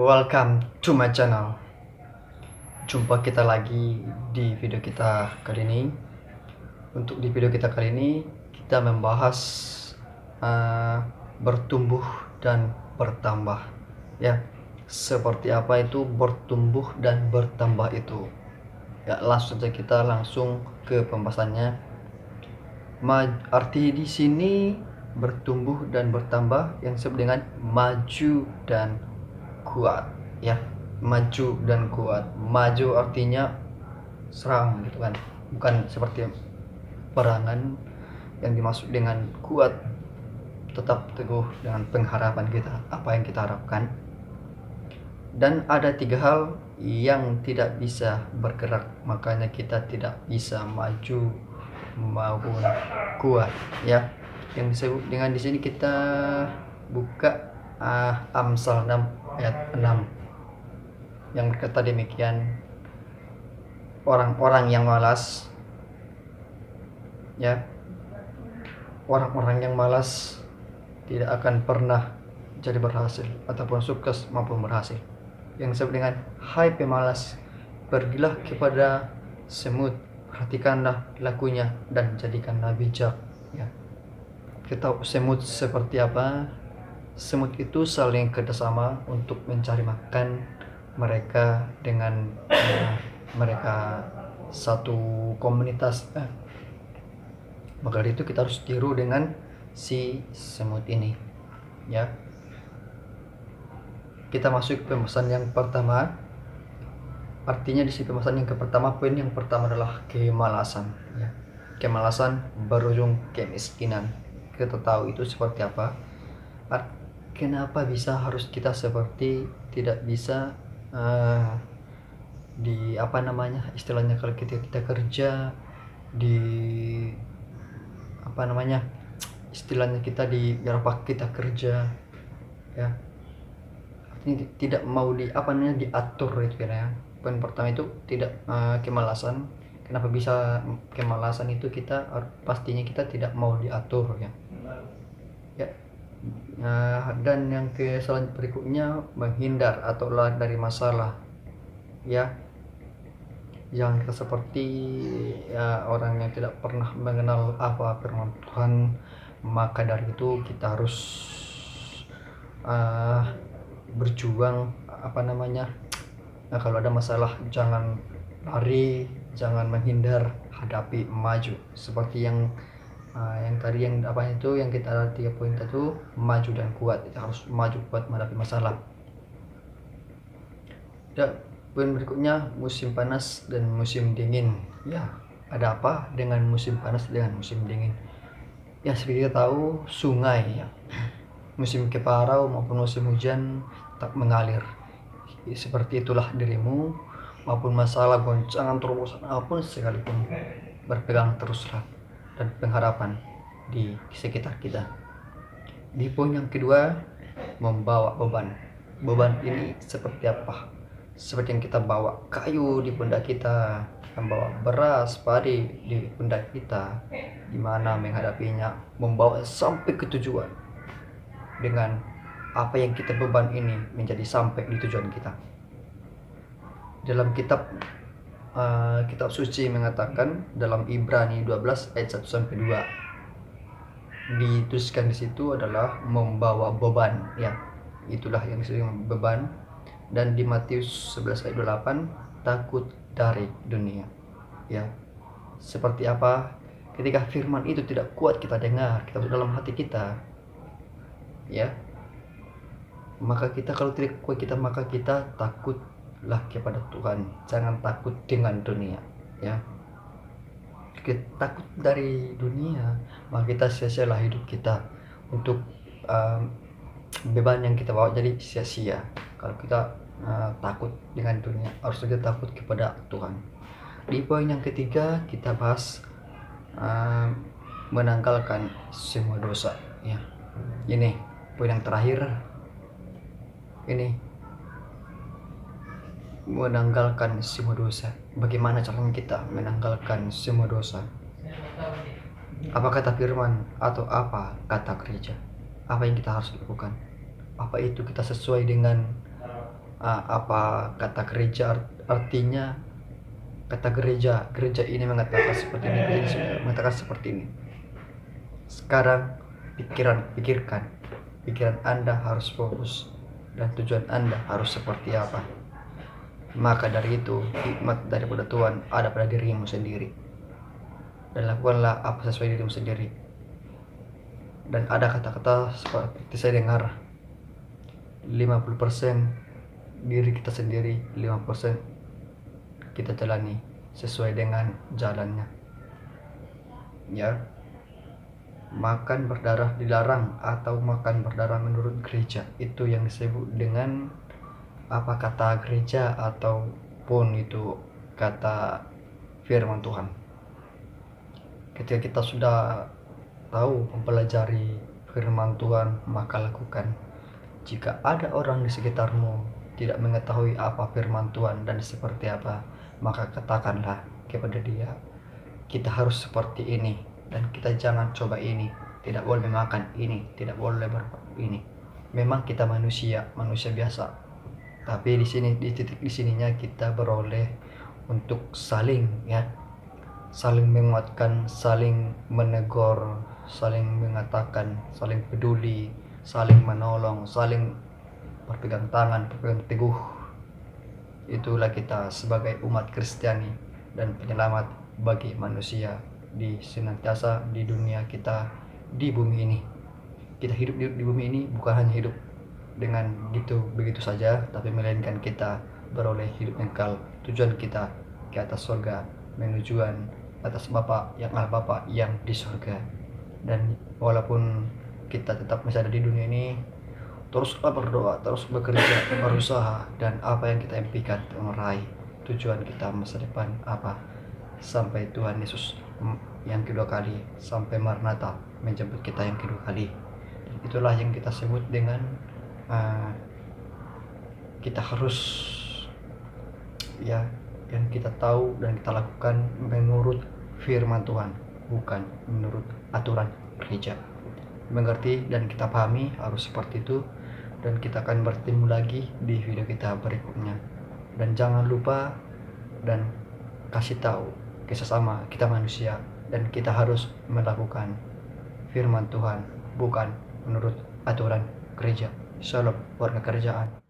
Welcome to my channel. Jumpa kita lagi di video kita kali ini. Untuk di video kita kali ini kita membahas bertumbuh dan bertambah. Ya, seperti apa itu bertumbuh dan bertambah itu? Ya, langsung saja kita langsung ke pembahasannya. Arti di sini bertumbuh dan bertambah yang disebut dengan maju dan kuat, ya. Maju dan kuat. Maju artinya serang gitu kan, bukan seperti perangan. Yang dimaksud dengan kuat, tetap teguh dengan pengharapan kita, apa yang kita harapkan. Dan ada 3 hal yang tidak bisa bergerak, makanya kita tidak bisa maju maupun kuat, ya. Yang disebut dengan di sini kita buka Amsal 6 ayat 6 yang berkata demikian, orang-orang yang malas, ya, orang-orang yang malas tidak akan pernah jadi berhasil ataupun sukses maupun berhasil. Yang disebut dengan hai pemalas, pergilah kepada semut, perhatikanlah lakunya dan jadikanlah bijak, ya. Kita semut seperti apa? Semut itu saling kerjasama untuk mencari makan mereka dengan mereka satu komunitas. Maka dari itu kita harus tiru dengan si semut ini, ya. Kita masuk ke pembahasan yang pertama. Artinya di sini pembahasan yang pertama, poin yang pertama adalah kemalasan, ya. Kemalasan berujung kemiskinan. Kita tahu itu seperti apa. Kenapa bisa harus kita seperti tidak bisa di apa namanya istilahnya, kalau kita kerja di apa namanya istilahnya, kita di berapa kita kerja, ya, artinya tidak mau di apa namanya diatur itu ya. Poin pertama itu tidak kemalasan. Kenapa bisa kemalasan itu? Kita pastinya kita tidak mau diatur, ya. Dan yang selanjutnya berikutnya, menghindar atau lari dari masalah, ya. Jangan kita seperti orang yang tidak pernah mengenal apa firman Tuhan. Maka dari itu kita harus berjuang apa namanya. Kalau ada masalah jangan lari, jangan menghindar, hadapi, maju. Seperti yang tadi yang apa itu yang kita ada 3 poin itu, maju dan kuat. Kita harus maju kuat menghadapi masalah. Dan poin berikutnya, musim panas dan musim dingin. Ya, ada apa dengan musim panas dengan musim dingin? Ya, seperti kita tahu sungai, ya, musim kemarau maupun musim hujan tak mengalir. Seperti itulah dirimu, maupun masalah, goncangan, terobosan apapun sekalipun, berpegang teruslah dan pengharapan di sekitar kita. Di poin yang kedua, membawa beban. Beban ini seperti apa? Seperti yang kita bawa kayu di pundak kita, membawa beras, padi di pundak kita, gimana menghadapinya, membawa sampai ke tujuan dengan apa yang kita beban ini menjadi sampai di tujuan kita. Dalam kitab suci mengatakan dalam Ibrani 12 ayat 1 sampai 2 dituliskan di situ adalah membawa beban, ya. Itulah yang disebut beban. Dan di Matius 11 ayat 28, takut dari dunia, ya. Seperti apa? Ketika firman itu tidak kuat kita dengar, kita dalam hati kita, ya, maka kita kalau tidak kuat kita, maka kita takutlah kepada Tuhan. Jangan takut dengan dunia, ya. Kita takut dari dunia, maka kita sia-sialah hidup kita untuk beban yang kita bawa jadi sia-sia. Kalau kita takut dengan dunia, harus kita takut kepada Tuhan. Di poin yang ketiga kita bahas menanggalkan semua dosa, ya. Ini poin yang terakhir, ini menanggalkan semua dosa. Bagaimana caranya kita menanggalkan semua dosa? Apa kata firman atau apa kata gereja? Apa yang kita harus lakukan? Apa itu kita sesuai dengan apa kata gereja artinya. Kata gereja ini mengatakan seperti ini, gereja ini mengatakan seperti ini. Sekarang pikiran Anda harus fokus dan tujuan Anda harus seperti apa. Maka dari itu, hikmat daripada Tuhan ada pada dirimu sendiri, dan lakukanlah apa sesuai dirimu sendiri. Dan ada kata-kata seperti saya dengar, 50% diri kita sendiri, 50% kita jalani sesuai dengan jalannya. Ya, makan berdarah dilarang, atau makan berdarah menurut gereja itu yang disebut dengan apa kata gereja ataupun itu kata firman Tuhan. Ketika kita sudah tahu mempelajari firman Tuhan, maka lakukan. Jika ada orang di sekitarmu tidak mengetahui apa firman Tuhan dan seperti apa, maka katakanlah kepada dia, kita harus seperti ini, dan kita jangan coba ini, tidak boleh makan ini, tidak boleh berbuat ini. Memang kita manusia biasa, tapi di titik di sininya kita beroleh untuk saling menguatkan, saling menegur, saling mengatakan, saling peduli, saling menolong, saling berpegang tangan, berpegang teguh. Itulah kita sebagai umat Kristiani dan penyelamat bagi manusia di senantiasa di dunia kita, di bumi ini. Kita hidup di bumi ini bukan hanya hidup dengan begitu saja, tapi melainkan kita beroleh hidup kekal. Tujuan kita ke atas surga, menujuan atas Bapa yang di surga. Dan walaupun kita tetap masih ada di dunia ini, teruslah berdoa, terus bekerja, berusaha, dan apa yang kita impikan meraih tujuan kita masa depan apa, sampai Tuhan Yesus yang kedua kali, sampai Maranatha menjemput kita yang kedua kali. Dan itulah yang kita sebut dengan kita harus yang kita tahu dan kita lakukan menurut firman Tuhan, bukan menurut aturan gereja. Mengerti dan kita pahami harus seperti itu, dan kita akan bertemu lagi di video kita berikutnya. Dan jangan lupa dan kasih tahu sesama kita manusia, dan kita harus melakukan firman Tuhan bukan menurut aturan gereja. Shalom warga kerajaan.